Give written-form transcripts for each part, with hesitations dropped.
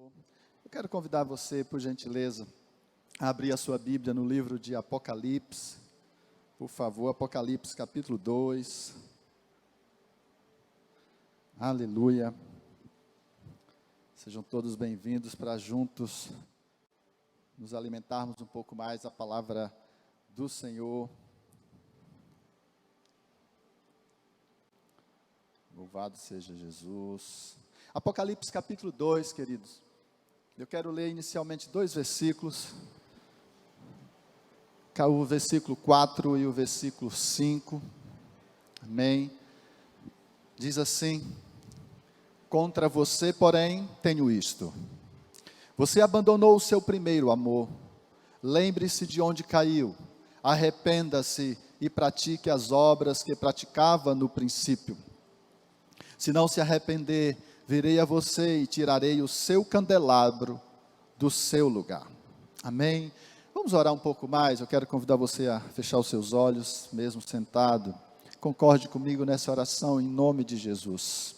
Eu quero convidar você, por gentileza, a abrir a sua Bíblia no livro de Apocalipse. Por favor, Apocalipse capítulo 2. Aleluia. Sejam todos bem-vindos para juntos nos alimentarmos um pouco mais da palavra do Senhor. Louvado seja Jesus. Apocalipse capítulo 2, queridos. Eu quero ler inicialmente dois versículos. O versículo 4 e o versículo 5. Amém. Diz assim: contra você, porém, tenho isto. Você abandonou o seu primeiro amor. Lembre-se de onde caiu. Arrependa-se e pratique as obras que praticava no princípio. Se não se arrepender, virei a você e tirarei o seu candelabro do seu lugar. Amém? Vamos orar um pouco mais. Eu quero convidar você a fechar os seus olhos, mesmo sentado. Concorde comigo nessa oração em nome de Jesus.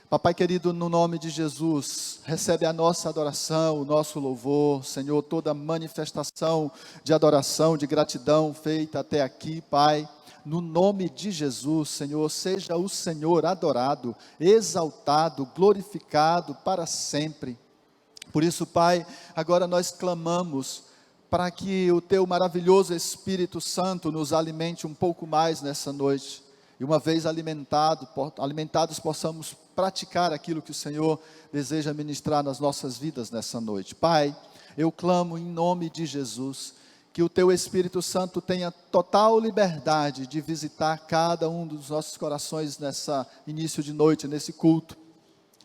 Papai querido, no nome de Jesus, recebe a nossa adoração, o nosso louvor, Senhor, toda manifestação de adoração, de gratidão feita até aqui, Pai. No nome de Jesus, Senhor, seja o Senhor adorado, exaltado, glorificado para sempre. Por isso, Pai, agora nós clamamos para que o Teu maravilhoso Espírito Santo nos alimente um pouco mais nessa noite. E uma vez alimentados, possamos praticar aquilo que o Senhor deseja ministrar nas nossas vidas nessa noite. Pai, eu clamo em nome de Jesus, que o Teu Espírito Santo tenha total liberdade de visitar cada um dos nossos corações nessa início de noite, nesse culto.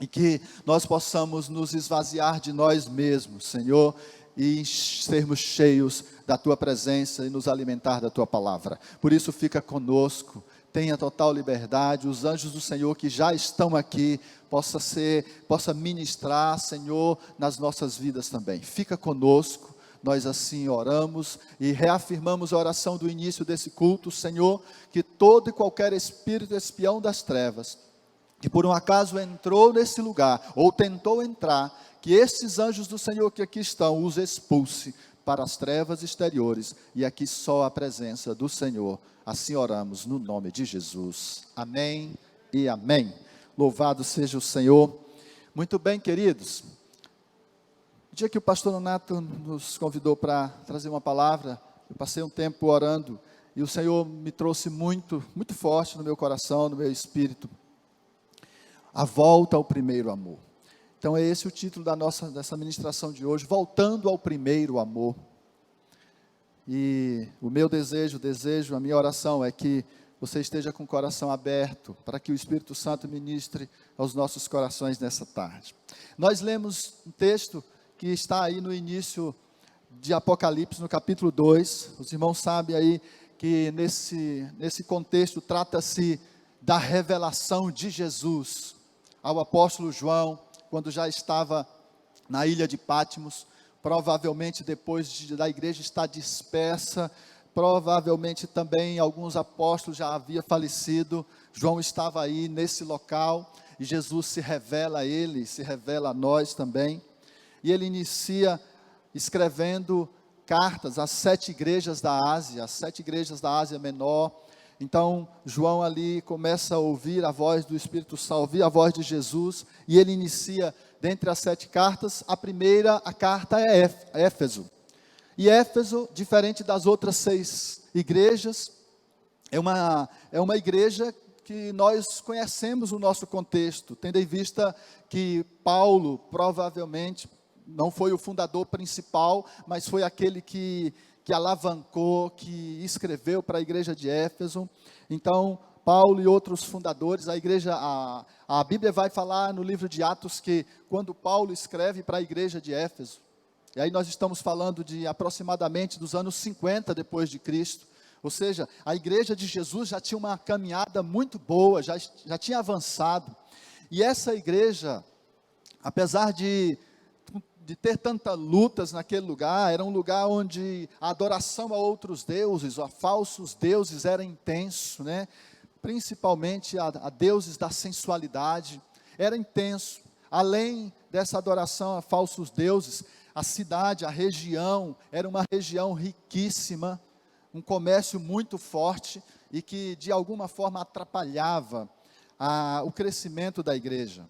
E que nós possamos nos esvaziar de nós mesmos, Senhor, e sermos cheios da Tua presença e nos alimentar da Tua palavra. Por isso fica conosco, tenha total liberdade, os anjos do Senhor que já estão aqui, possa ministrar, Senhor, nas nossas vidas também. Fica conosco. Nós assim oramos e reafirmamos a oração do início desse culto, Senhor, que todo e qualquer espírito espião das trevas, que por um acaso entrou nesse lugar, ou tentou entrar, que esses anjos do Senhor que aqui estão, os expulse para as trevas exteriores, e aqui só a presença do Senhor. Assim oramos no nome de Jesus. Amém e amém. Louvado seja o Senhor. Muito bem, queridos. O dia que o pastor Nonato nos convidou para trazer uma palavra, eu passei um tempo orando, e o Senhor me trouxe muito forte no meu coração, no meu espírito, a volta ao primeiro amor. Então é esse o título dessa ministração de hoje, voltando ao primeiro amor. E o meu desejo, a minha oração é que você esteja com o coração aberto, para que o Espírito Santo ministre aos nossos corações nessa tarde. Nós lemos um texto que está aí no início de Apocalipse, no capítulo 2, os irmãos sabem aí que nesse contexto trata-se da revelação de Jesus ao apóstolo João, quando já estava na ilha de Patmos, provavelmente depois da igreja estar dispersa, provavelmente também alguns apóstolos já haviam falecido, João estava aí nesse local, e Jesus se revela a ele, se revela a nós também. E ele inicia escrevendo cartas às 7 igrejas da Ásia, as 7 igrejas da Ásia Menor. Então, João ali começa a ouvir a voz do Espírito Santo, ouvir a voz de Jesus, e ele inicia, dentre as 7 cartas, a carta é Éfeso. E Éfeso, diferente das outras 6 igrejas, é uma igreja que nós conhecemos o nosso contexto, tendo em vista que Paulo provavelmente não foi o fundador principal, mas foi aquele que alavancou, que escreveu para a igreja de Éfeso. Então, Paulo e outros fundadores, a Bíblia vai falar no livro de Atos que quando Paulo escreve para a igreja de Éfeso, e aí nós estamos falando de aproximadamente dos anos 50 depois de Cristo, ou seja, a igreja de Jesus já tinha uma caminhada muito boa, já tinha avançado, e essa igreja, apesar de ter tantas lutas naquele lugar, era um lugar onde a adoração a outros deuses, a falsos deuses era intenso, né? Principalmente a deuses da sensualidade, era intenso, além dessa adoração a falsos deuses, a cidade, a região, era uma região riquíssima, um comércio muito forte, e que de alguma forma atrapalhava o crescimento da igreja.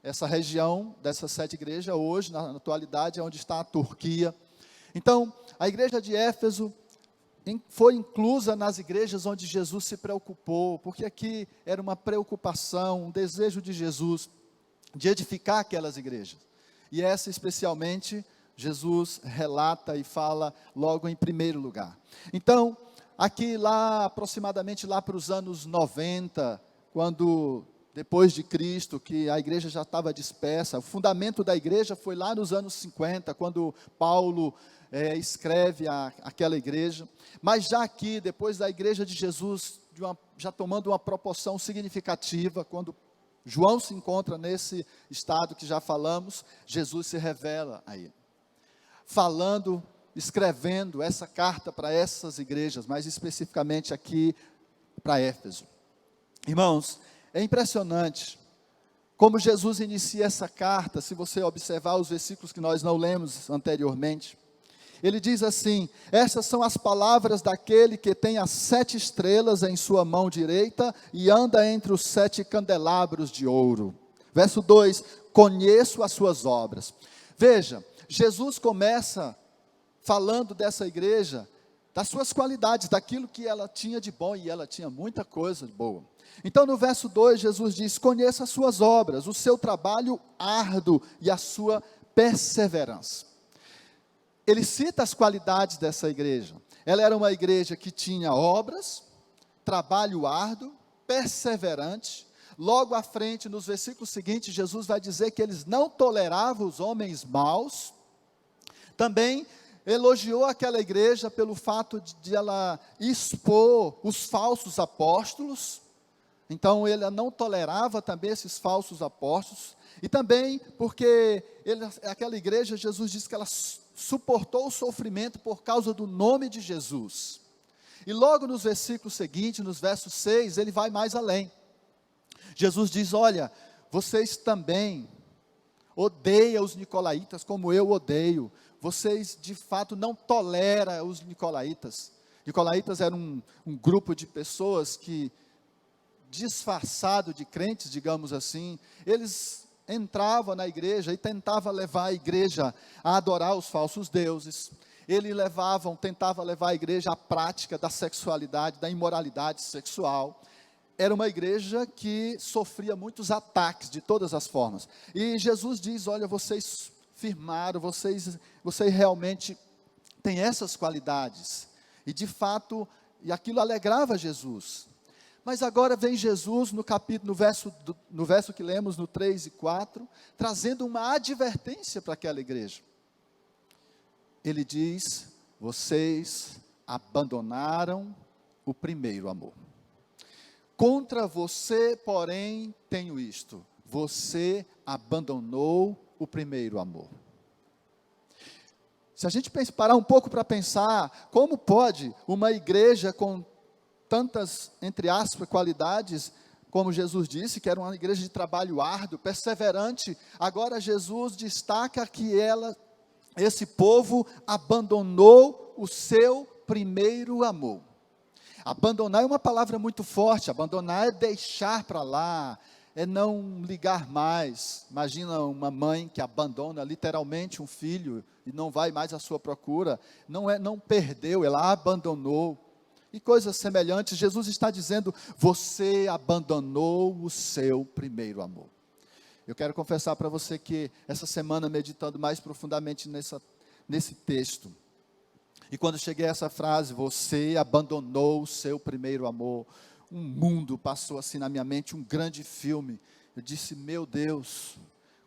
Essa região dessas 7 igrejas, hoje, na atualidade, é onde está a Turquia. Então, a igreja de Éfeso foi inclusa nas igrejas onde Jesus se preocupou, porque aqui era uma preocupação, um desejo de Jesus, de edificar aquelas igrejas. E essa especialmente, Jesus relata e fala logo em primeiro lugar. Então, aqui aproximadamente lá para os anos 90, quando, depois de Cristo, que a igreja já estava dispersa, o fundamento da igreja foi lá nos anos 50, quando Paulo escreve aquela igreja, mas já aqui, depois da igreja de Jesus, já tomando uma proporção significativa, quando João se encontra nesse estado que já falamos, Jesus se revela a ele, falando, escrevendo essa carta para essas igrejas, mais especificamente aqui para Éfeso. Irmãos, é impressionante como Jesus inicia essa carta, se você observar os versículos que nós não lemos anteriormente. Ele diz assim: essas são as palavras daquele que tem as 7 estrelas em sua mão direita e anda entre os 7 candelabros de ouro. Verso 2, conheço as suas obras. Veja, Jesus começa falando dessa igreja, das suas qualidades, daquilo que ela tinha de bom, e ela tinha muita coisa de boa. Então no verso 2, Jesus diz: conheça as suas obras, o seu trabalho árduo e a sua perseverança. Ele cita as qualidades dessa igreja. Ela era uma igreja que tinha obras, trabalho árduo, perseverante. Logo à frente, nos versículos seguintes, Jesus vai dizer que eles não toleravam os homens maus. Também elogiou aquela igreja pelo fato de ela expor os falsos apóstolos. Então, ele não tolerava também esses falsos apóstolos. E também porque aquela igreja, Jesus disse que ela suportou o sofrimento por causa do nome de Jesus. E logo nos versículos seguintes, nos versos 6, ele vai mais além. Jesus diz: olha, vocês também odeiam os nicolaítas como eu odeio. Vocês de fato não toleram os nicolaítas. Nicolaítas era um grupo de pessoas que, disfarçado de crentes, digamos assim, eles entrava na igreja e tentava levar a igreja a adorar os falsos deuses. Tentava levar a igreja à prática da sexualidade, da imoralidade sexual. Era uma igreja que sofria muitos ataques de todas as formas. E Jesus diz: olha, vocês firmaram, vocês realmente têm essas qualidades. E de fato, e aquilo alegrava Jesus. Mas agora vem Jesus no verso que lemos, no 3 e 4, trazendo uma advertência para aquela igreja. Ele diz: vocês abandonaram o primeiro amor. Contra você, porém, tenho isto: você abandonou o primeiro amor. Se a gente parar um pouco para pensar, como pode uma igreja com tantas, entre aspas, qualidades, como Jesus disse, que era uma igreja de trabalho árduo, perseverante, agora Jesus destaca que esse povo abandonou o seu primeiro amor. Abandonar é uma palavra muito forte. Abandonar é deixar para lá, é não ligar mais. Imagina uma mãe que abandona literalmente um filho e não vai mais à sua procura. Não perdeu, ela abandonou. E coisas semelhantes. Jesus está dizendo: você abandonou o seu primeiro amor. Eu quero confessar para você que essa semana, meditando mais profundamente nesse texto, e quando cheguei a essa frase: você abandonou o seu primeiro amor, um mundo passou assim na minha mente, um grande filme. Eu disse: meu Deus,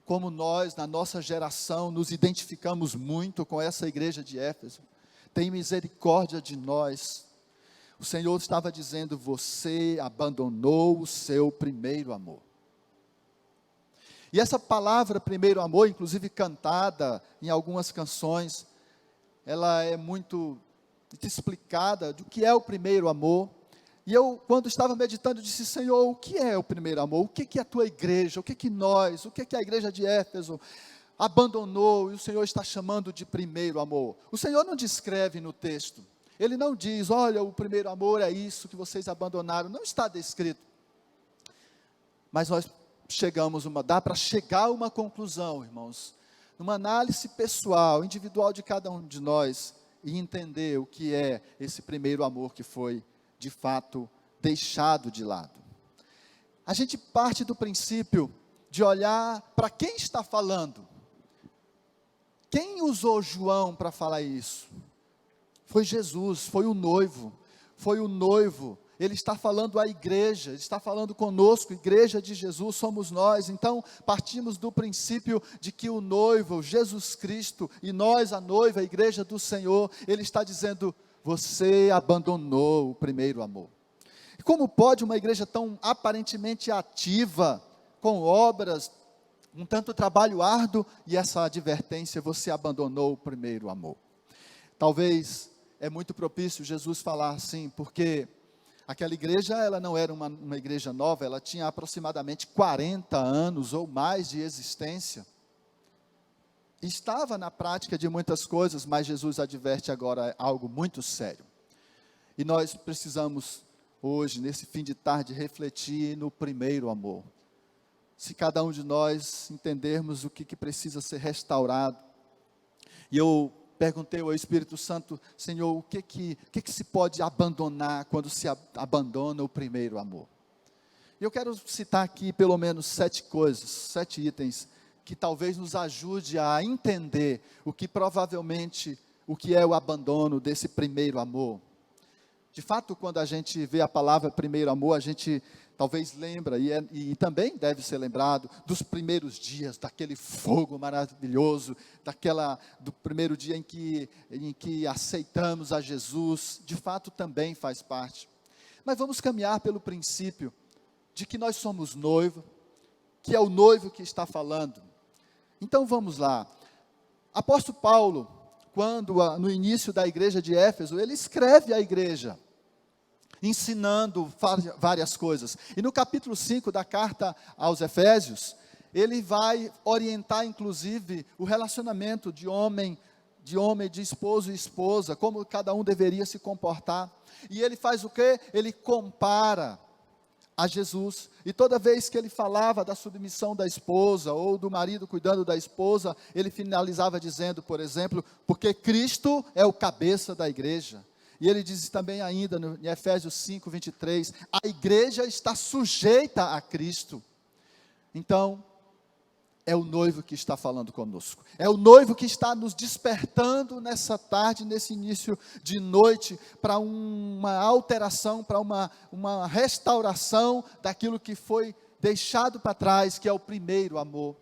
como nós, na nossa geração, nos identificamos muito com essa igreja de Éfeso. Tem misericórdia de nós. O Senhor estava dizendo: você abandonou o seu primeiro amor. E essa palavra primeiro amor, inclusive cantada em algumas canções, ela é muito explicada do que é o primeiro amor. E eu, quando estava meditando, disse: Senhor, o que é o primeiro amor? O que é a tua igreja? O que nós? O que é a igreja de Éfeso? abandonou, e o Senhor está chamando de primeiro amor. O Senhor não descreve no texto, Ele não diz, olha, o primeiro amor é isso que vocês abandonaram, não está descrito. Mas nós dá para chegar a uma conclusão, irmãos, numa análise pessoal, individual de cada um de nós, e entender o que é esse primeiro amor que foi, de fato, deixado de lado. A gente parte do princípio de olhar para quem está falando. Quem usou João para falar isso? Foi Jesus, foi o noivo. Ele está falando à igreja, ele está falando conosco, igreja de Jesus somos nós. Então, partimos do princípio de que o noivo, Jesus Cristo, e nós, a noiva, a igreja do Senhor, ele está dizendo, você abandonou o primeiro amor. E como pode uma igreja tão aparentemente ativa, com obras, um tanto trabalho árduo, e essa advertência, você abandonou o primeiro amor? Talvez é muito propício Jesus falar assim, porque aquela igreja, ela não era uma igreja nova, ela tinha aproximadamente 40 anos ou mais de existência. Estava na prática de muitas coisas, mas Jesus adverte agora algo muito sério. E nós precisamos hoje, nesse fim de tarde, refletir no primeiro amor. Se cada um de nós entendermos o que precisa ser restaurado. E eu perguntei ao Espírito Santo, Senhor, o que se pode abandonar quando se abandona o primeiro amor? E eu quero citar aqui pelo menos 7 coisas, 7 itens, que talvez nos ajude a entender o que é o abandono desse primeiro amor. De fato, quando a gente vê a palavra primeiro amor, a gente talvez lembra, e também deve ser lembrado, dos primeiros dias, daquele fogo maravilhoso, do primeiro dia em que aceitamos a Jesus, de fato também faz parte. Mas vamos caminhar pelo princípio de que nós somos noivo, que é o noivo que está falando. Então vamos lá. Apóstolo Paulo, quando no início da igreja de Éfeso, ele escreve à igreja, ensinando várias coisas. E no capítulo 5 da carta aos Efésios, ele vai orientar inclusive o relacionamento de esposo e esposa, como cada um deveria se comportar. E ele faz o quê? Ele compara a Jesus, e toda vez que ele falava da submissão da esposa, ou do marido cuidando da esposa, ele finalizava dizendo, por exemplo, porque Cristo é o cabeça da igreja. E ele diz também ainda, em Efésios 5, 23, a igreja está sujeita a Cristo. Então, é o noivo que está falando conosco. É o noivo que está nos despertando nessa tarde, nesse início de noite, para uma alteração, para uma restauração daquilo que foi deixado para trás, que é o primeiro amor.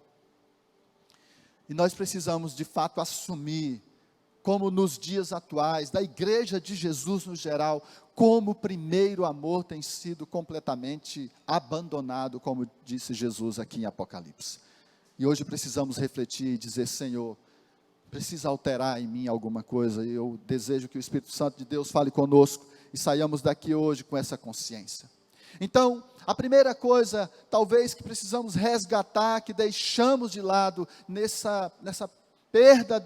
E nós precisamos, de fato, assumir, como nos dias atuais, da igreja de Jesus no geral, como o primeiro amor tem sido completamente abandonado, como disse Jesus aqui em Apocalipse. E hoje precisamos refletir e dizer, Senhor, precisa alterar em mim alguma coisa, e eu desejo que o Espírito Santo de Deus fale conosco, e saiamos daqui hoje com essa consciência. Então, a primeira coisa, talvez que precisamos resgatar, que deixamos de lado nessa perda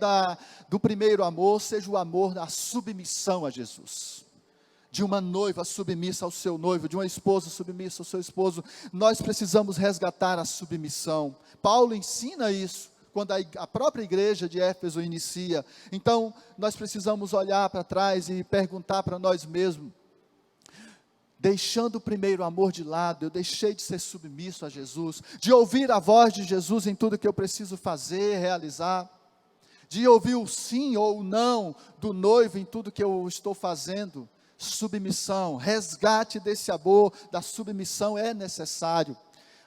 do primeiro amor, seja o amor da submissão a Jesus. De uma noiva submissa ao seu noivo, de uma esposa submissa ao seu esposo, nós precisamos resgatar a submissão. Paulo ensina isso, quando a própria igreja de Éfeso inicia. Então, nós precisamos olhar para trás e perguntar para nós mesmos, deixando o primeiro amor de lado, eu deixei de ser submisso a Jesus, de ouvir a voz de Jesus em tudo que eu preciso fazer, realizar, de ouvir o sim ou o não do noivo em tudo que eu estou fazendo. Submissão, resgate desse amor, da submissão é necessário,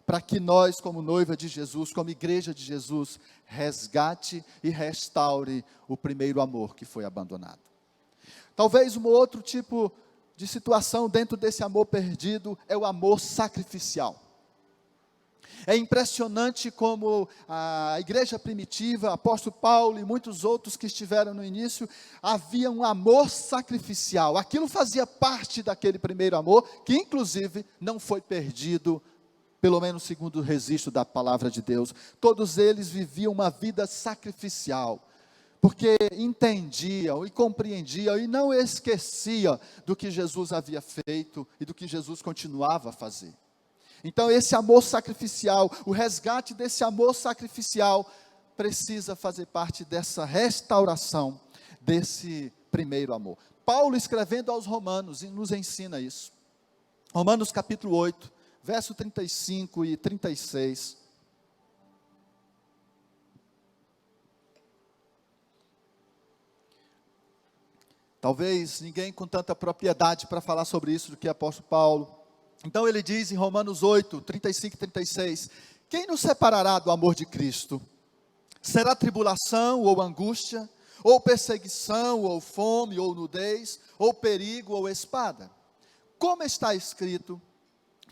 para que nós, como noiva de Jesus, como igreja de Jesus, resgate e restaure o primeiro amor que foi abandonado. Talvez um outro tipo de situação dentro desse amor perdido é o amor sacrificial. É impressionante como a igreja primitiva, apóstolo Paulo e muitos outros que estiveram no início, havia um amor sacrificial. Aquilo fazia parte daquele primeiro amor, que inclusive não foi perdido pelo menos segundo o registro da palavra de Deus. Todos eles viviam uma vida sacrificial, porque entendiam e compreendiam e não esqueciam do que Jesus havia feito e do que Jesus continuava a fazer. Então esse amor sacrificial, o resgate desse amor sacrificial, precisa fazer parte dessa restauração, desse primeiro amor. Paulo, escrevendo aos Romanos, nos ensina isso. Romanos capítulo 8, verso 35 e 36. Talvez ninguém com tanta propriedade para falar sobre isso do que o apóstolo Paulo. Então ele diz em Romanos 8, 35 e 36, quem nos separará do amor de Cristo? Será tribulação ou angústia, ou perseguição, ou fome, ou nudez, ou perigo, ou espada? Como está escrito,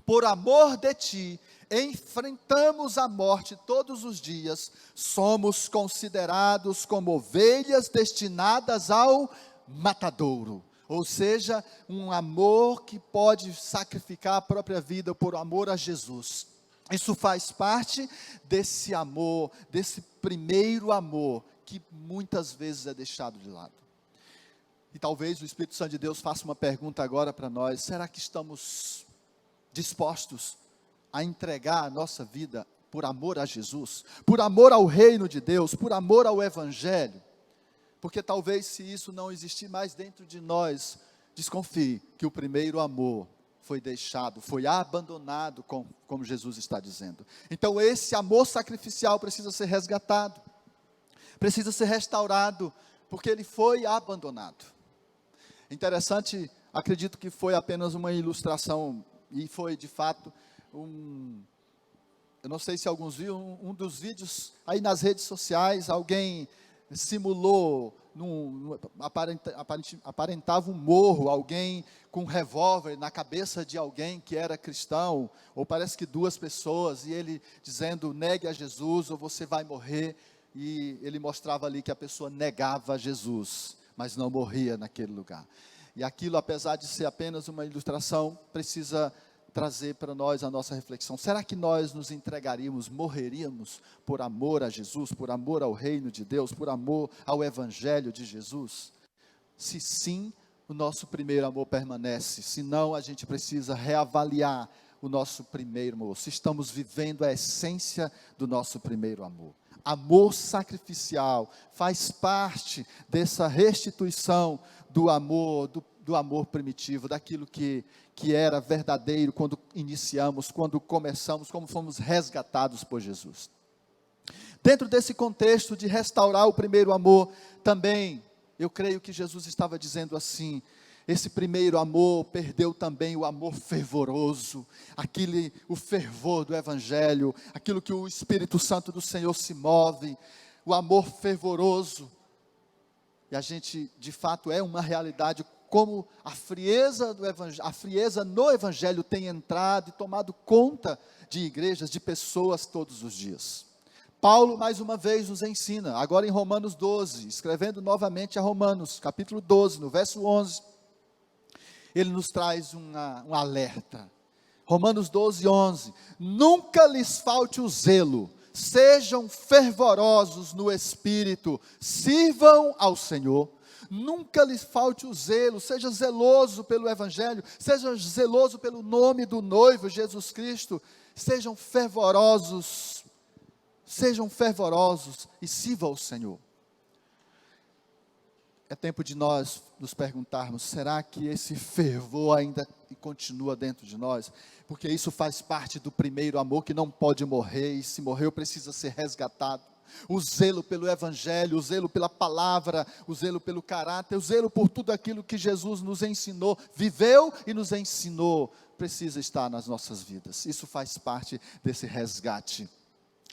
por amor de ti, enfrentamos a morte todos os dias, somos considerados como ovelhas destinadas ao matadouro. Ou seja, um amor que pode sacrificar a própria vida por amor a Jesus. Isso faz parte desse amor, desse primeiro amor, que muitas vezes é deixado de lado. E talvez o Espírito Santo de Deus faça uma pergunta agora para nós: será que estamos dispostos a entregar a nossa vida por amor a Jesus? Por amor ao reino de Deus, por amor ao Evangelho? Porque talvez se isso não existir mais dentro de nós, desconfie que o primeiro amor foi deixado, foi abandonado, como Jesus está dizendo. Então esse amor sacrificial precisa ser resgatado, precisa ser restaurado, porque ele foi abandonado. Interessante, acredito que foi apenas uma ilustração, e foi de fato eu não sei se alguns viram, um dos vídeos aí nas redes sociais, alguém simulou, aparentava um morro, alguém com um revólver na cabeça de alguém que era cristão, ou parece que duas pessoas, e ele dizendo, negue a Jesus ou você vai morrer, e ele mostrava ali que a pessoa negava Jesus, mas não morria naquele lugar. E aquilo, apesar de ser apenas uma ilustração, precisa trazer para nós a nossa reflexão. Será que nós nos entregaríamos, morreríamos por amor a Jesus, por amor ao reino de Deus, por amor ao Evangelho de Jesus? Se sim, o nosso primeiro amor permanece. Se não, a gente precisa reavaliar o nosso primeiro amor. Se estamos vivendo a essência do nosso primeiro amor. Amor sacrificial faz parte dessa restituição do amor, do amor primitivo, daquilo que era verdadeiro quando iniciamos, quando começamos, como fomos resgatados por Jesus. Dentro desse contexto de restaurar o primeiro amor, também, eu creio que Jesus estava dizendo assim, esse primeiro amor perdeu também o amor fervoroso, o fervor do Evangelho, aquilo que o Espírito Santo do Senhor se move, o amor fervoroso. E a gente, de fato, é uma realidade, como a frieza no Evangelho tem entrado e tomado conta de igrejas, de pessoas todos os dias. Paulo, mais uma vez, nos ensina, agora em Romanos 12, escrevendo novamente a Romanos, capítulo 12, no verso 11, ele nos traz um alerta. Romanos 12, 11, nunca lhes falte o zelo, sejam fervorosos no Espírito, sirvam ao Senhor. Nunca lhes falte o zelo, seja zeloso pelo Evangelho, seja zeloso pelo nome do noivo Jesus Cristo, sejam fervorosos e sirvam ao Senhor. É tempo de nós nos perguntarmos, será que esse fervor ainda continua dentro de nós? Porque isso faz parte do primeiro amor que não pode morrer, e se morreu precisa ser resgatado. O zelo pelo Evangelho, o zelo pela palavra, o zelo pelo caráter, o zelo por tudo aquilo que Jesus nos ensinou, viveu e nos ensinou, precisa estar nas nossas vidas. Isso faz parte desse resgate,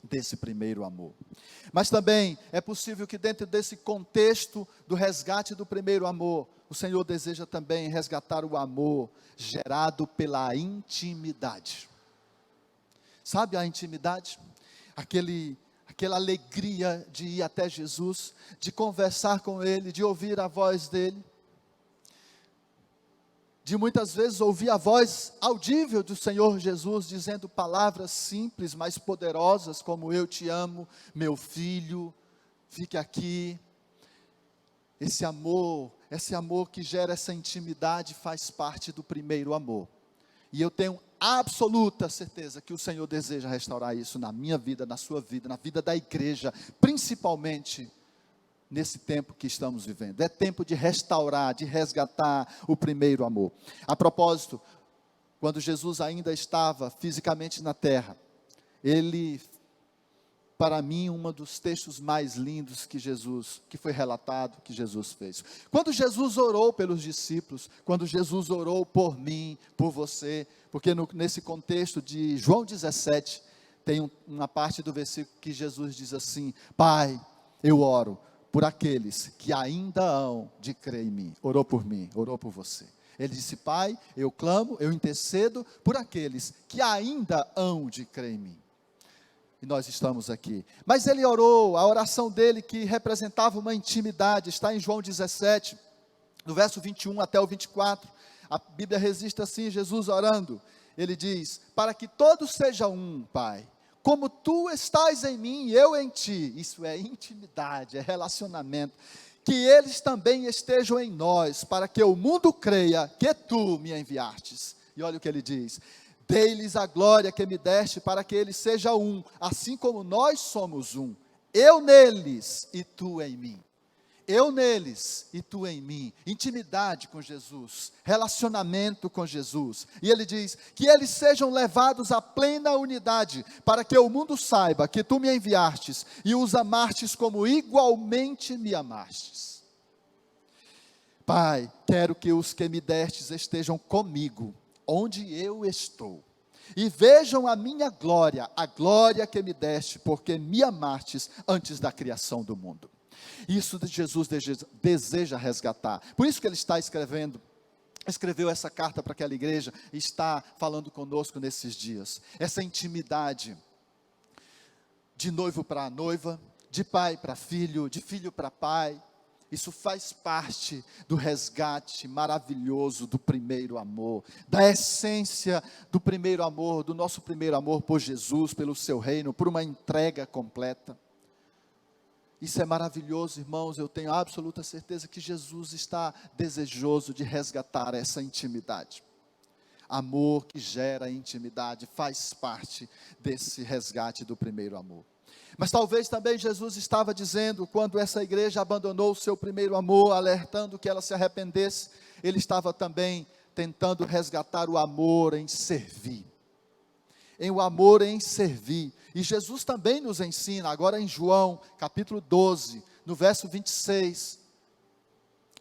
desse primeiro amor. Mas também é possível que dentro desse contexto do resgate do primeiro amor, o Senhor deseja também resgatar o amor gerado pela intimidade. Sabe a intimidade? Aquela alegria de ir até Jesus, de conversar com Ele, de ouvir a voz dEle, de muitas vezes ouvir a voz audível do Senhor Jesus, dizendo palavras simples, mas poderosas, como eu te amo, meu filho, fique aqui. Esse amor que gera essa intimidade faz parte do primeiro amor. E eu tenho absoluta certeza que o Senhor deseja restaurar isso na minha vida, na sua vida, na vida da igreja, principalmente nesse tempo que estamos vivendo. É tempo de restaurar, de resgatar o primeiro amor. A propósito, quando Jesus ainda estava fisicamente na terra, ele, para mim, um dos textos mais lindos que foi relatado, que Jesus fez. Quando Jesus orou pelos discípulos, quando Jesus orou por mim, por você, porque nesse contexto de João 17, tem uma parte do versículo que Jesus diz assim: Pai, eu oro por aqueles que ainda hão de crer em mim. Orou por mim, orou por você. Ele disse: Pai, eu clamo, eu intercedo por aqueles que ainda hão de crer em mim. E nós estamos aqui. Mas ele orou, a oração dele que representava uma intimidade, está em João 17, do verso 21 até o 24. A Bíblia registra assim, Jesus orando. Ele diz: para que todos sejam um, Pai, como tu estás em mim e eu em ti. Isso é intimidade, é relacionamento. Que eles também estejam em nós, para que o mundo creia que tu me enviastes. E olha o que ele diz: dei-lhes a glória que me deste, para que eles sejam um, assim como nós somos um. Eu neles e tu em mim. Eu neles e tu em mim. Intimidade com Jesus, relacionamento com Jesus. E ele diz: que eles sejam levados à plena unidade, para que o mundo saiba que tu me enviastes e os amastes como igualmente me amastes. Pai, quero que os que me destes estejam comigo, onde eu estou, e vejam a minha glória, a glória que me deste, porque me amastes antes da criação do mundo. Isso Jesus deseja resgatar. Por isso que ele está escreveu essa carta para aquela igreja, e está falando conosco nesses dias. Essa intimidade de noivo para noiva, de pai para filho, de filho para pai. Isso faz parte do resgate maravilhoso do primeiro amor, da essência do primeiro amor, do nosso primeiro amor por Jesus, pelo seu reino, por uma entrega completa. Isso é maravilhoso, irmãos. Eu tenho absoluta certeza que Jesus está desejoso de resgatar essa intimidade. Amor que gera intimidade faz parte desse resgate do primeiro amor. Mas talvez também Jesus estava dizendo, quando essa igreja abandonou o seu primeiro amor, alertando que ela se arrependesse, ele estava também tentando resgatar o amor em servir. O amor em servir. E Jesus também nos ensina, agora em João, capítulo 12, no verso 26.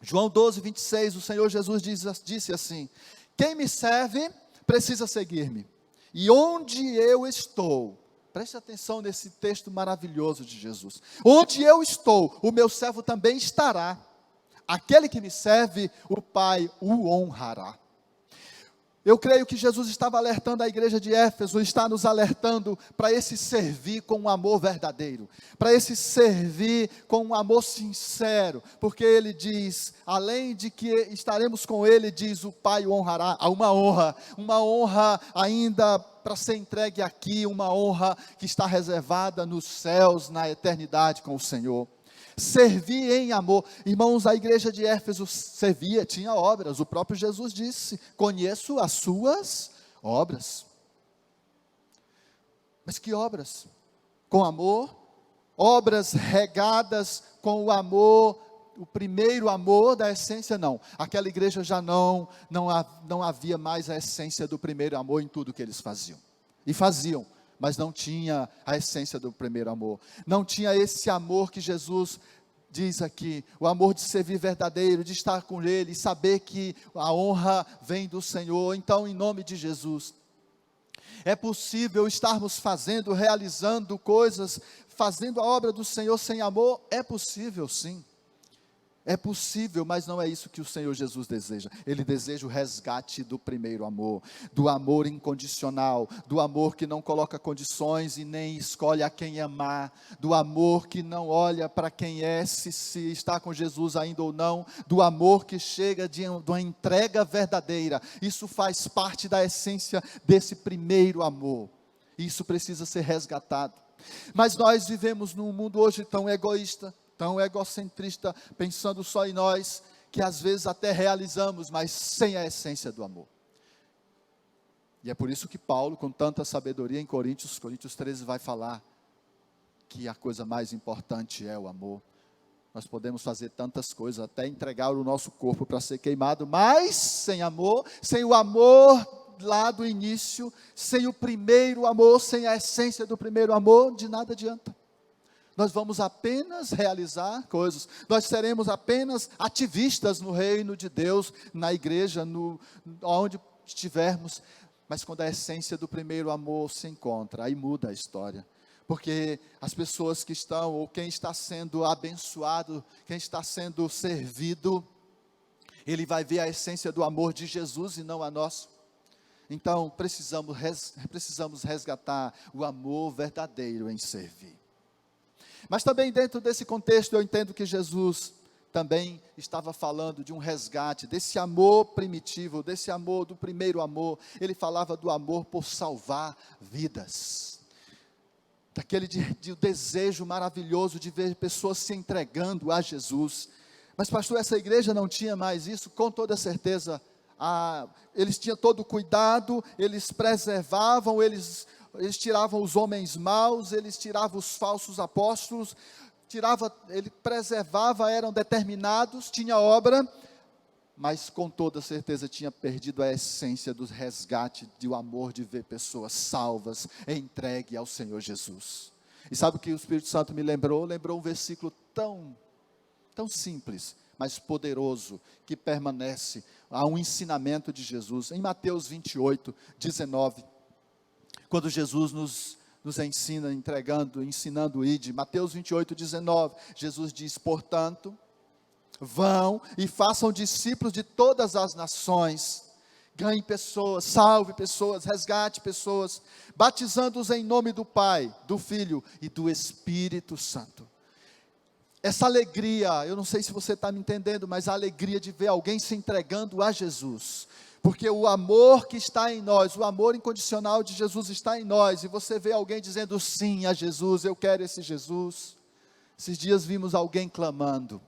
João 12, 26, o Senhor Jesus disse assim: quem me serve, precisa seguir-me. E onde eu estou, preste atenção nesse texto maravilhoso de Jesus. Onde eu estou, o meu servo também estará. Aquele que me serve, o Pai o honrará. Eu creio que Jesus estava alertando a igreja de Éfeso, está nos alertando para esse servir com um amor verdadeiro, para esse servir com um amor sincero, porque ele diz, além de que estaremos com ele, diz o Pai o honrará. Há uma honra ainda para ser entregue aqui, uma honra que está reservada nos céus, na eternidade com o Senhor. Servir em amor. Irmãos, a igreja de Éfeso servia, tinha obras. O próprio Jesus disse: conheço as suas obras. Mas que obras? Com amor, obras regadas com o amor, o primeiro amor da essência, não. Aquela igreja já não havia mais a essência do primeiro amor em tudo que eles faziam. E faziam, mas não tinha a essência do primeiro amor. Não tinha esse amor que Jesus diz aqui, o amor de servir verdadeiro, de estar com Ele, e saber que a honra vem do Senhor. Então, em nome de Jesus, é possível estarmos realizando coisas, fazendo a obra do Senhor sem amor? É possível, sim. É possível, mas não é isso que o Senhor Jesus deseja. Ele deseja o resgate do primeiro amor, do amor incondicional, do amor que não coloca condições e nem escolhe a quem amar, do amor que não olha para quem é, se está com Jesus ainda ou não, do amor que chega de uma entrega verdadeira. Isso faz parte da essência desse primeiro amor. Isso precisa ser resgatado. Mas nós vivemos num mundo hoje tão egoísta, tão egocentrista, pensando só em nós, que às vezes até realizamos, mas sem a essência do amor. E é por isso que Paulo, com tanta sabedoria em Coríntios 13 vai falar que a coisa mais importante é o amor. Nós podemos fazer tantas coisas, até entregar o nosso corpo para ser queimado, mas sem amor, sem o amor lá do início, sem o primeiro amor, sem a essência do primeiro amor, de nada adianta. Nós vamos apenas realizar coisas, nós seremos apenas ativistas no reino de Deus, na igreja, onde estivermos, mas quando a essência do primeiro amor se encontra, aí muda a história, porque as pessoas que estão, ou quem está sendo abençoado, quem está sendo servido, ele vai ver a essência do amor de Jesus e não a nossa. Então precisamos resgatar o amor verdadeiro em servir. Mas também dentro desse contexto eu entendo que Jesus também estava falando de um resgate, desse amor primitivo, desse amor do primeiro amor. Ele falava do amor por salvar vidas, daquele desejo maravilhoso de ver pessoas se entregando a Jesus. Mas pastor, essa igreja não tinha mais isso? Com toda certeza, eles tinham todo o cuidado, eles preservavam, eles tiravam os homens maus, eles tiravam os falsos apóstolos, ele preservava, eram determinados, tinha obra, mas com toda certeza tinha perdido a essência do resgate, do amor de ver pessoas salvas, entregue ao Senhor Jesus. E sabe o que o Espírito Santo me lembrou? Lembrou um versículo tão simples, mas poderoso, que permanece, há um ensinamento de Jesus, em Mateus 28, 19, quando Jesus nos ensina, ensinando o ide, Mateus 28, 19, Jesus diz, portanto, vão e façam discípulos de todas as nações, ganhe pessoas, salve pessoas, resgate pessoas, batizando-os em nome do Pai, do Filho e do Espírito Santo. Essa alegria, eu não sei se você está me entendendo, mas a alegria de ver alguém se entregando a Jesus, porque o amor que está em nós, o amor incondicional de Jesus está em nós, e você vê alguém dizendo sim a Jesus, eu quero esse Jesus. Esses dias vimos alguém clamando,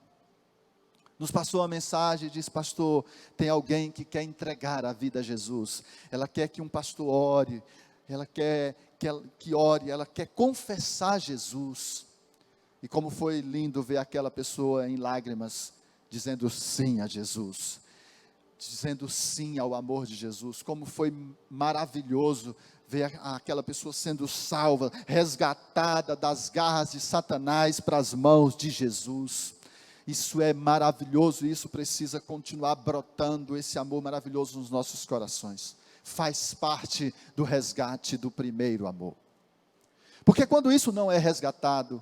nos passou uma mensagem e disse, pastor, tem alguém que quer entregar a vida a Jesus, ela quer que um pastor ore, ela quer que ore, ela quer confessar Jesus. E como foi lindo ver aquela pessoa em lágrimas, dizendo sim a Jesus, dizendo sim ao amor de Jesus. Como foi maravilhoso ver aquela pessoa sendo salva, resgatada das garras de Satanás para as mãos de Jesus. Isso é maravilhoso, e isso precisa continuar brotando, esse amor maravilhoso nos nossos corações. Faz parte do resgate do primeiro amor. Porque quando isso não é resgatado,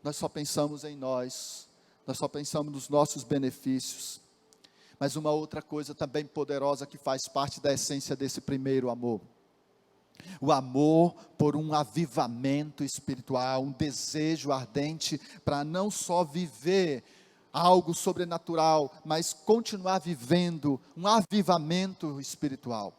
nós só pensamos em nós só pensamos nos nossos benefícios. Mas uma outra coisa também poderosa que faz parte da essência desse primeiro amor, o amor por um avivamento espiritual, um desejo ardente para não só viver algo sobrenatural, mas continuar vivendo um avivamento espiritual.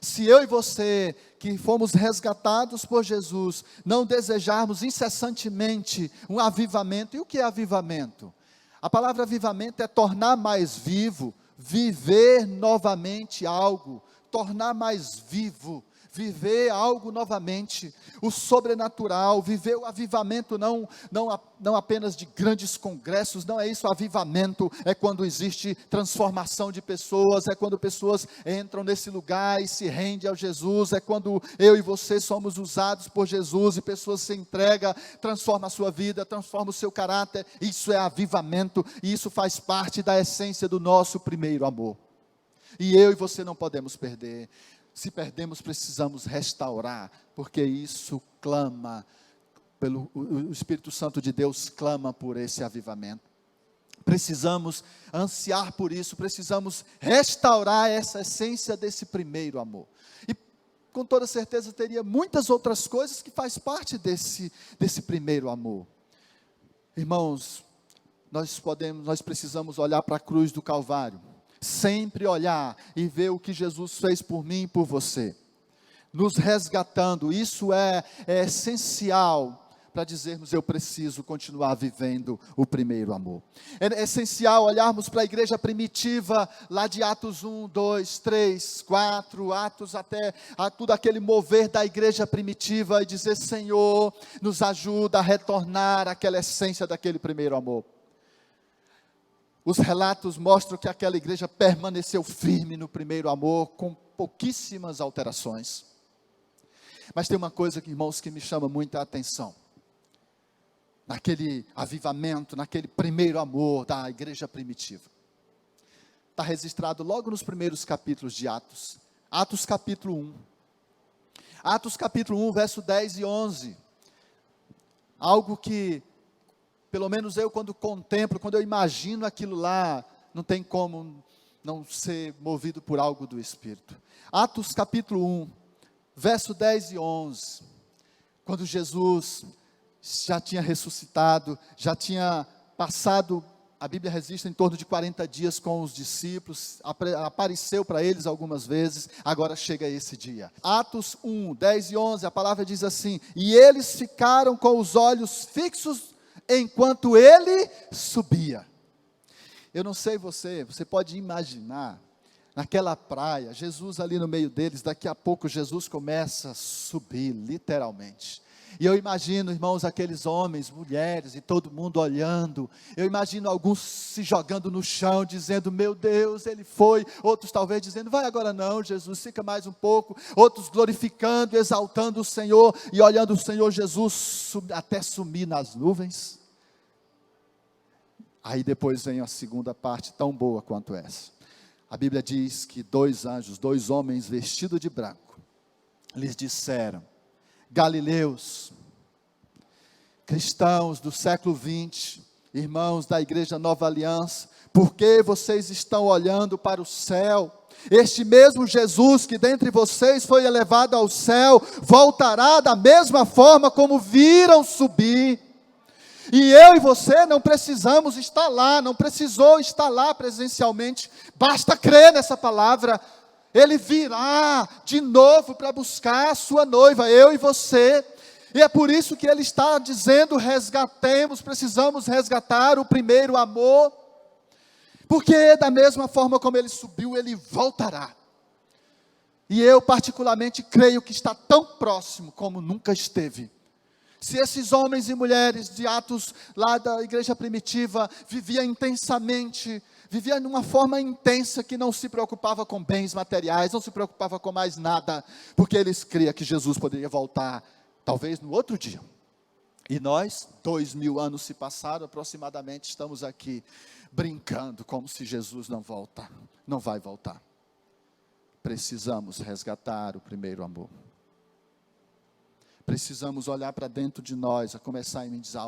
Se eu e você, que fomos resgatados por Jesus, não desejarmos incessantemente um avivamento, e o que é avivamento? A palavra avivamento é tornar mais vivo, viver novamente algo, tornar mais vivo, viver algo novamente, o sobrenatural, viver o avivamento, não apenas de grandes congressos, não é isso. O avivamento é quando existe transformação de pessoas, é quando pessoas entram nesse lugar e se rendem ao Jesus, é quando eu e você somos usados por Jesus, e pessoas se entregam, transforma a sua vida, transforma o seu caráter. Isso é avivamento, e isso faz parte da essência do nosso primeiro amor, e eu e você não podemos perder. Se perdemos, precisamos restaurar, porque isso clama, o Espírito Santo de Deus clama por esse avivamento. Precisamos ansiar por isso, precisamos restaurar essa essência desse primeiro amor. E com toda certeza teria muitas outras coisas que faz parte desse primeiro amor. Irmãos, nós precisamos olhar para a cruz do Calvário, sempre olhar e ver o que Jesus fez por mim e por você, nos resgatando. Isso é essencial para dizermos: eu preciso continuar vivendo o primeiro amor. É essencial olharmos para a igreja primitiva, lá de Atos 1, 2, 3, 4, Atos até tudo aquele mover da igreja primitiva, e dizer: Senhor, nos ajuda a retornar àquela essência daquele primeiro amor. Os relatos mostram que aquela igreja permaneceu firme no primeiro amor, com pouquíssimas alterações. Mas tem uma coisa, irmãos, que me chama muita atenção. Naquele avivamento, naquele primeiro amor da igreja primitiva. Está registrado logo nos primeiros capítulos de Atos. Atos capítulo 1. Atos capítulo 1, verso 10 e 11. Algo que, pelo menos eu quando contemplo, quando eu imagino aquilo lá, não tem como não ser movido por algo do Espírito. Atos capítulo 1, verso 10 e 11. Quando Jesus já tinha ressuscitado, já tinha passado, a Bíblia registra, em torno de 40 dias com os discípulos, apareceu para eles algumas vezes, agora chega esse dia. Atos 1, 10 e 11, a palavra diz assim: e eles ficaram com os olhos fixos enquanto ele subia. Eu não sei você pode imaginar, naquela praia, Jesus ali no meio deles, daqui a pouco Jesus começa a subir, literalmente. E eu imagino, irmãos, aqueles homens, mulheres e todo mundo olhando. Eu imagino alguns se jogando no chão, dizendo: meu Deus, ele foi. Outros talvez dizendo: vai agora não, Jesus, fica mais um pouco. Outros glorificando, exaltando o Senhor e olhando o Senhor Jesus até sumir nas nuvens. Aí depois vem a segunda parte, tão boa quanto essa. A Bíblia diz que dois anjos, dois homens vestidos de branco, lhes disseram: Galileus, cristãos do século 20, irmãos da igreja Nova Aliança, por que vocês estão olhando para o céu? Este mesmo Jesus que dentre vocês foi elevado ao céu, voltará da mesma forma como viram subir. E eu e você não precisamos estar lá, não precisou estar lá presencialmente, basta crer nessa palavra. Ele virá de novo para buscar a sua noiva, eu e você. E é por isso que ele está dizendo: resgatemos, precisamos resgatar o primeiro amor. Porque da mesma forma como ele subiu, ele voltará. E eu particularmente creio que está tão próximo como nunca esteve. Se esses homens e mulheres de Atos, lá da igreja primitiva, viviam intensamente, vivia de uma forma intensa, que não se preocupava com bens materiais, não se preocupava com mais nada, porque eles criam que Jesus poderia voltar, talvez no outro dia. E nós, 2000 anos se passaram aproximadamente, estamos aqui brincando como se Jesus não volta, não vai voltar. Precisamos resgatar o primeiro amor. Precisamos olhar para dentro de nós, a começar a me dizer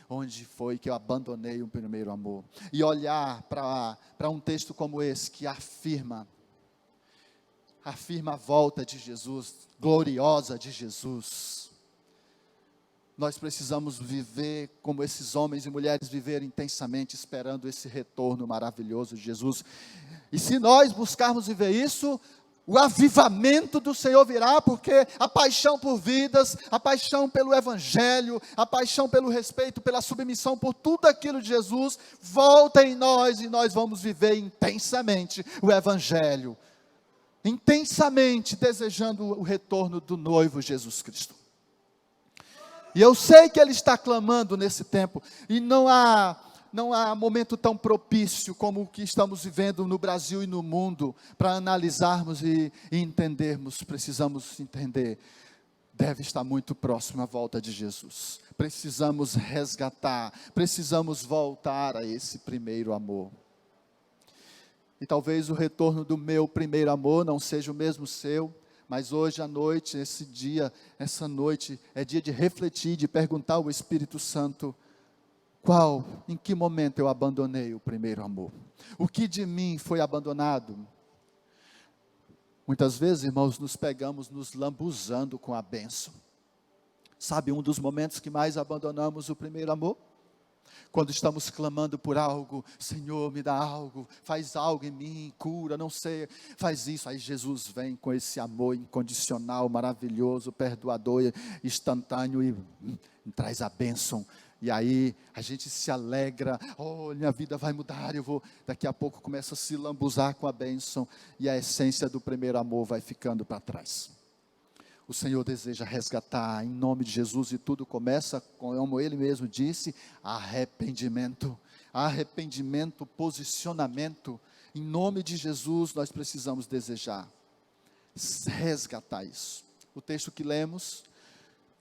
onde foi que eu abandonei o primeiro amor. E olhar para um texto como esse, que afirma a volta de Jesus, gloriosa de Jesus. Nós precisamos viver como esses homens e mulheres viveram intensamente, esperando esse retorno maravilhoso de Jesus. E se nós buscarmos viver isso, o avivamento do Senhor virá, porque a paixão por vidas, a paixão pelo Evangelho, a paixão pelo respeito, pela submissão, por tudo aquilo de Jesus, volta em nós e nós vamos viver intensamente o Evangelho, intensamente desejando o retorno do noivo Jesus Cristo. E eu sei que Ele está clamando nesse tempo, e não há momento tão propício como o que estamos vivendo no Brasil e no mundo, para analisarmos e entendermos. Precisamos entender, deve estar muito próximo a volta de Jesus. Precisamos resgatar, precisamos voltar a esse primeiro amor. E talvez o retorno do meu primeiro amor não seja o mesmo seu, mas hoje à noite, essa noite, é dia de refletir, de perguntar ao Espírito Santo: Em que momento eu abandonei o primeiro amor? O que de mim foi abandonado? Muitas vezes, irmãos, nos pegamos nos lambuzando com a bênção. Sabe um dos momentos que mais abandonamos o primeiro amor? Quando estamos clamando por algo, Senhor, me dá algo, faz algo em mim, cura, não sei, faz isso. Aí Jesus vem com esse amor incondicional, maravilhoso, perdoador, instantâneo e traz a bênção. E aí a gente se alegra, minha vida vai mudar, daqui a pouco começa a se lambuzar com a bênção, e a essência do primeiro amor vai ficando para trás. O Senhor deseja resgatar em nome de Jesus, e tudo começa, como Ele mesmo disse, arrependimento, posicionamento. Em nome de Jesus nós precisamos desejar resgatar isso. O texto que lemos: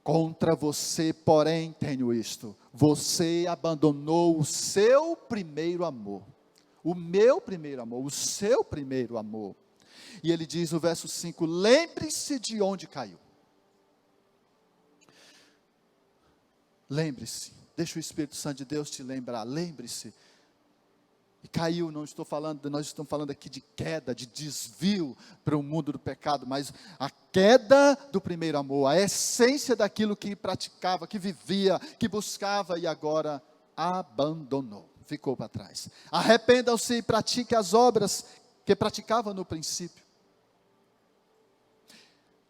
contra você, porém, tenho isto: você abandonou o seu primeiro amor. O meu primeiro amor, o seu primeiro amor. E ele diz no verso 5, lembre-se de onde caiu. Lembre-se, deixa o Espírito Santo de Deus te lembrar, lembre-se. E caiu, nós estamos falando aqui de queda, de desvio para o mundo do pecado, mas a queda do primeiro amor, a essência daquilo que praticava, que vivia, que buscava e agora abandonou, ficou para trás. Arrependam-se e pratiquem as obras que praticava no princípio.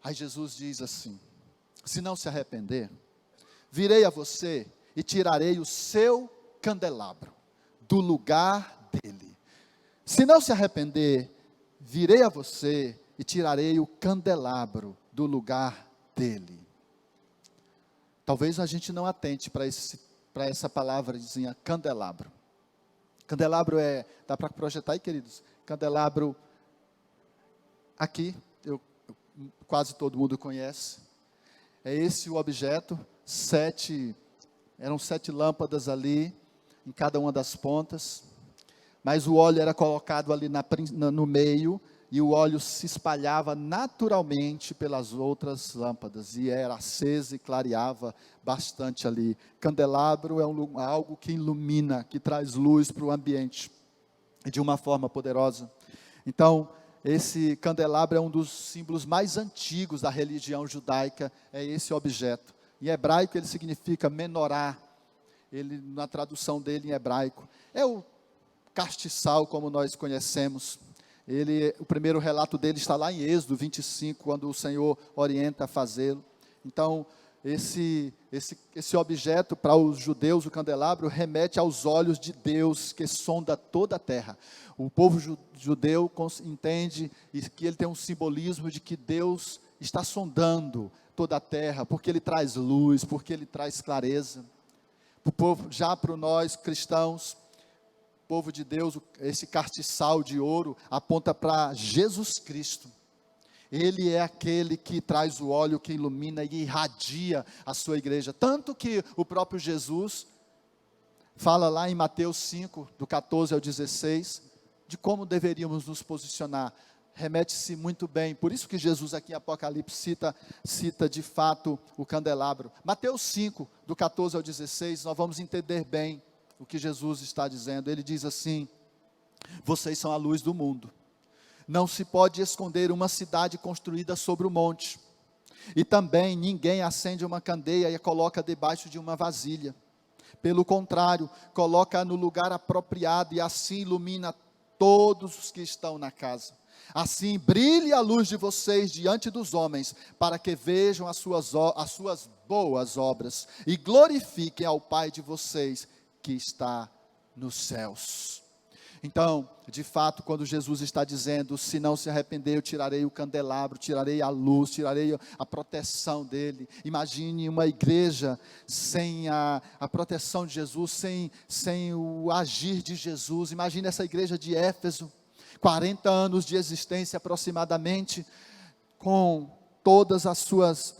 Aí Jesus diz assim: se não se arrepender, virei a você e tirarei o seu candelabro do lugar dele. Se não se arrepender, virei a você e tirarei o candelabro do lugar dele. Talvez a gente não atente para essa palavrazinha candelabro. Candelabro dá para projetar aí, queridos? Candelabro, aqui, quase todo mundo conhece. É esse o objeto, eram 7 lâmpadas ali, em cada uma das pontas. Mas o óleo era colocado ali no meio, e o óleo se espalhava naturalmente pelas outras lâmpadas, e era acesa e clareava bastante ali. Candelabro é algo que ilumina, que traz luz para o ambiente, de uma forma poderosa. Então, esse candelabro é um dos símbolos mais antigos da religião judaica, é esse objeto. Em hebraico ele significa menorá, na tradução dele em hebraico, é o castiçal como nós conhecemos. O primeiro relato dele está lá em Êxodo 25, quando o Senhor orienta a fazê-lo. Então, esse objeto, para os judeus, o candelabro, remete aos olhos de Deus, que sonda toda a terra. O povo judeu entende que ele tem um simbolismo de que Deus está sondando toda a terra, porque ele traz luz, porque ele traz clareza. Já para nós cristãos, povo de Deus, esse castiçal de ouro aponta para Jesus Cristo. Ele é aquele que traz o óleo, que ilumina e irradia a sua igreja. Tanto que o próprio Jesus fala lá em Mateus 5, do 14 ao 16, de como deveríamos nos posicionar. Remete-se muito bem, por isso que Jesus aqui em Apocalipse cita de fato o candelabro. Mateus 5, do 14 ao 16, nós vamos entender bem o que Jesus está dizendo. Ele diz assim: vocês são a luz do mundo. Não se pode esconder uma cidade construída sobre o monte. E também ninguém acende uma candeia e a coloca debaixo de uma vasilha. Pelo contrário, coloca no lugar apropriado e assim ilumina todos os que estão na casa. Assim brilhe a luz de vocês diante dos homens, para que vejam as suas boas obras e glorifiquem ao Pai de vocês que está nos céus. Então, de fato, quando Jesus está dizendo: se não se arrepender, eu tirarei o candelabro, tirarei a luz, tirarei a proteção dele. Imagine uma igreja sem a proteção de Jesus, sem o agir de Jesus. Imagine essa igreja de Éfeso, 40 anos de existência aproximadamente, com todas as suas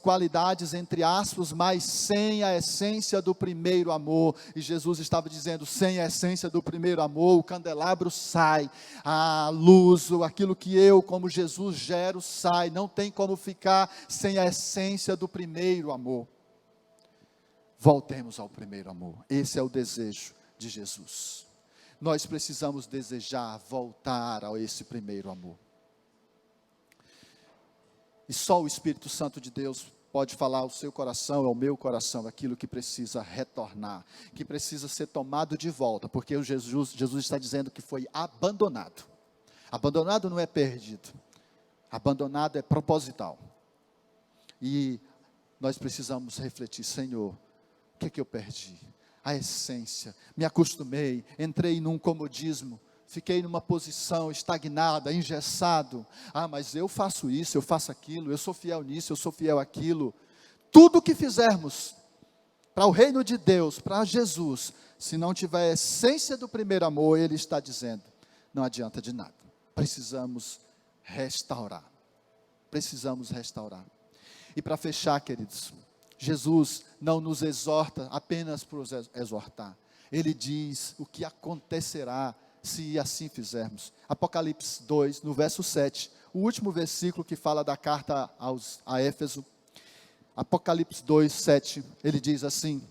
qualidades, entre aspas, mas sem a essência do primeiro amor. E Jesus estava dizendo: sem a essência do primeiro amor, o candelabro sai, a luz, aquilo que eu como Jesus gero sai, não tem como ficar sem a essência do primeiro amor. voltemos ao primeiro amor. Esse é o desejo de Jesus. Nós precisamos desejar voltar a esse primeiro amor. E só o Espírito Santo de Deus pode falar ao seu coração, ao meu coração, aquilo que precisa retornar, que precisa ser tomado de volta, porque o Jesus está dizendo que foi abandonado. Abandonado não é perdido, abandonado é proposital. E nós precisamos refletir, Senhor, o que é que eu perdi? A essência, me acostumei, entrei num comodismo, fiquei numa posição estagnada, engessado. Mas eu faço isso, eu faço aquilo, eu sou fiel nisso, eu sou fiel àquilo. Tudo que fizermos para o reino de Deus, para Jesus, se não tiver a essência do primeiro amor, Ele está dizendo, não adianta de nada. Precisamos restaurar. Precisamos restaurar. E para fechar, queridos, Jesus não nos exorta apenas por exortar. Ele diz o que acontecerá se assim fizermos. Apocalipse 2, no verso 7, o último versículo que fala da carta a Éfeso. Apocalipse 2, 7, ele diz assim: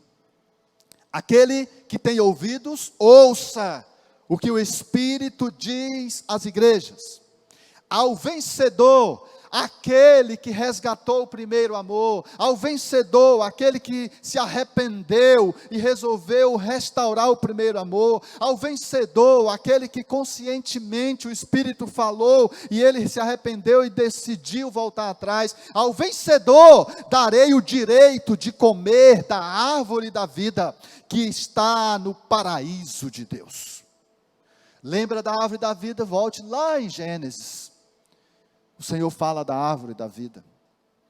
aquele que tem ouvidos, ouça o que o Espírito diz às igrejas. Ao vencedor, aquele que resgatou o primeiro amor, ao vencedor, aquele que se arrependeu e resolveu restaurar o primeiro amor, ao vencedor, aquele que conscientemente o Espírito falou e ele se arrependeu e decidiu voltar atrás, ao vencedor darei o direito de comer da árvore da vida que está no paraíso de Deus. Lembra da árvore da vida? Volte lá em Gênesis. O Senhor fala da árvore da vida,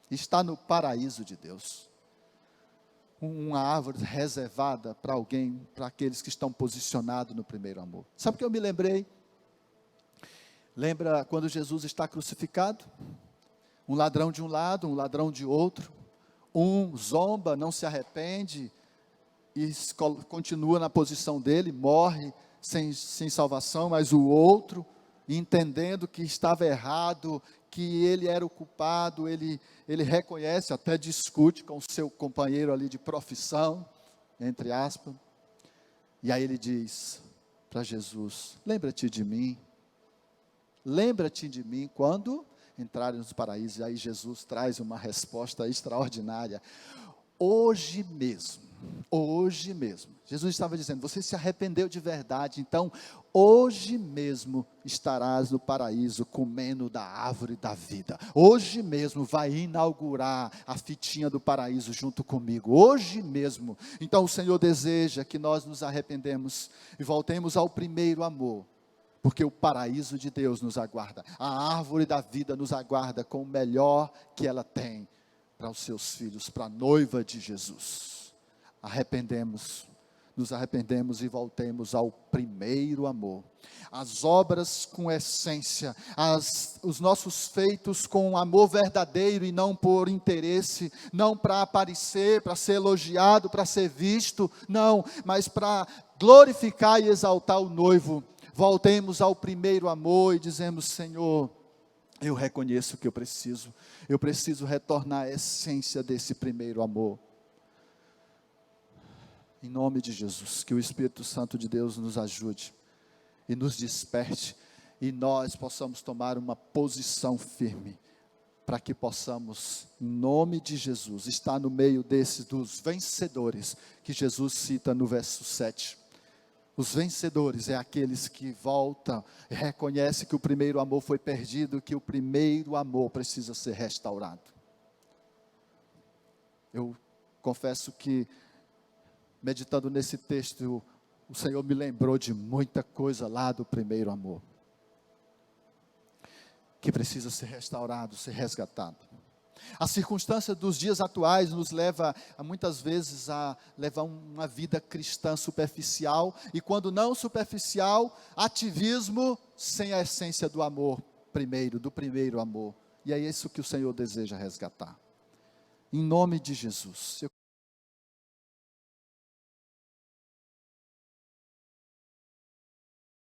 está no paraíso de Deus, uma árvore reservada para alguém, para aqueles que estão posicionados no primeiro amor. Sabe o que eu me lembrei? Lembra quando Jesus está crucificado? Um ladrão de um lado, um ladrão de outro, um zomba, não se arrepende, e continua na posição dele, morre sem salvação, mas o outro, entendendo que estava errado, que ele era o culpado, ele reconhece, até discute com o seu companheiro ali de profissão, entre aspas, e aí ele diz para Jesus, lembra-te de mim quando entrarem nos paraísos. E aí Jesus traz uma resposta extraordinária, hoje mesmo, Jesus estava dizendo, você se arrependeu de verdade, então hoje mesmo estarás no paraíso comendo da árvore da vida, hoje mesmo vai inaugurar a fitinha do paraíso junto comigo, hoje mesmo. Então o Senhor deseja que nós nos arrependemos e voltemos ao primeiro amor, porque o paraíso de Deus nos aguarda, a árvore da vida nos aguarda com o melhor que ela tem para os seus filhos, para a noiva de Jesus. Nos arrependemos e voltemos ao primeiro amor. As obras com essência, os nossos feitos com amor verdadeiro e não por interesse, não para aparecer, para ser elogiado, para ser visto, não, mas para glorificar e exaltar o noivo. Voltemos ao primeiro amor e dizemos, Senhor, eu reconheço que eu preciso retornar à essência desse primeiro amor. Em nome de Jesus, que o Espírito Santo de Deus nos ajude e nos desperte, e nós possamos tomar uma posição firme, para que possamos, em nome de Jesus, estar no meio dos vencedores, que Jesus cita no verso 7. Os vencedores é aqueles que voltam, reconhecem que o primeiro amor foi perdido, que o primeiro amor precisa ser restaurado. Eu confesso que, meditando nesse texto, o Senhor me lembrou de muita coisa lá do primeiro amor, que precisa ser restaurado, ser resgatado. A circunstância dos dias atuais nos leva, muitas vezes, a levar uma vida cristã superficial, e quando não superficial, ativismo sem a essência do amor primeiro, do primeiro amor, e é isso que o Senhor deseja resgatar. Em nome de Jesus.